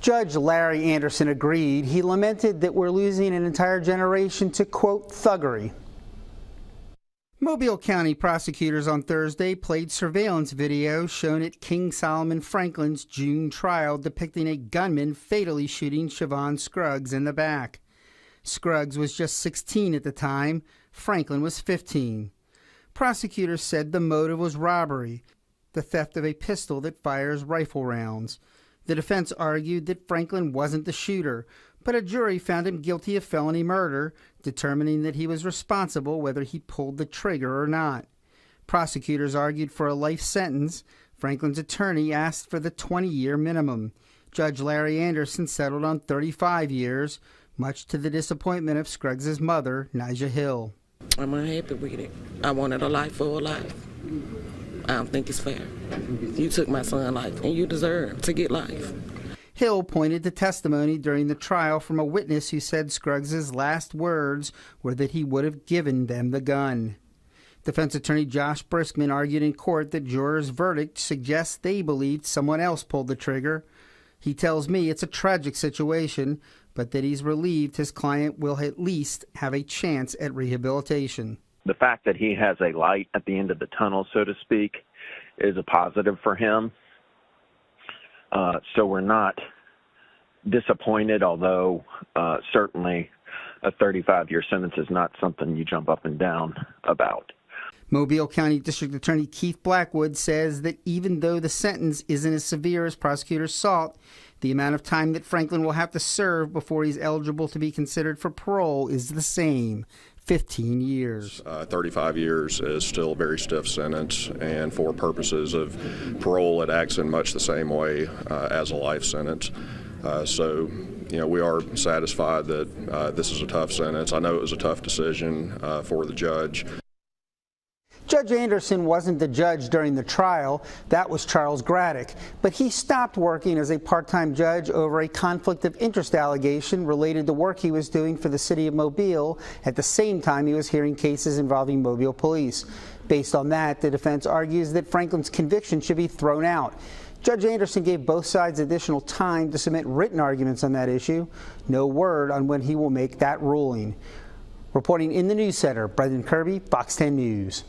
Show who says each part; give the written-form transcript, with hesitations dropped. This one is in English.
Speaker 1: Judge Larry Anderson agreed. He lamented that we're losing an entire generation to, quote, thuggery. Mobile County prosecutors on Thursday played surveillance video shown at King Solomon Franklin's June trial depicting a gunman fatally shooting Siobhan Scruggs in the back. Scruggs was just 16 at the time. Franklin was 15. Prosecutors said the motive was robbery, the theft of a pistol that fires rifle rounds. The defense argued that Franklin wasn't the shooter, but a jury found him guilty of felony murder, determining that he was responsible whether he pulled the trigger or not. Prosecutors argued for a life sentence. Franklin's attorney asked for the 20-year minimum. Judge Larry Anderson settled on 35 years, much to the disappointment of Scruggs' mother, Nijah Hill.
Speaker 2: I'm unhappy with it. I wanted a life for a life. I don't think it's fair. You took my son's life, and you deserve to get life.
Speaker 1: Hill pointed to testimony during the trial from a witness who said Scruggs' last words were that he would have given them the gun. Defense attorney Josh Briskman argued in court that jurors' verdict suggests they believed someone else pulled the trigger. He tells me it's a tragic situation, but that he's relieved his client will at least have a chance at rehabilitation.
Speaker 3: The fact that he has a light at the end of the tunnel, so to speak, is a positive for him. So we're not disappointed, although certainly a 35-year sentence is not something you jump up and down about.
Speaker 1: Mobile County District Attorney Keith Blackwood says that even though the sentence isn't as severe as prosecutors sought, the amount of time that Franklin will have to serve before he's eligible to be considered for parole is the same, 15 years.
Speaker 4: 35 years is still a very stiff sentence, and for purposes of parole, it acts in much the same way as a life sentence. So, we are satisfied that this is a tough sentence. I know it was a tough decision for the judge.
Speaker 1: Judge Anderson wasn't the judge during the trial. That was Charles Graddick. But he stopped working as a part-time judge over a conflict of interest allegation related to work he was doing for the city of Mobile at the same time he was hearing cases involving Mobile police. Based on that, the defense argues that Franklin's conviction should be thrown out. Judge Anderson gave both sides additional time to submit written arguments on that issue. No word on when he will make that ruling. Reporting in the News Center, Brendan Kirby, Fox 10 News.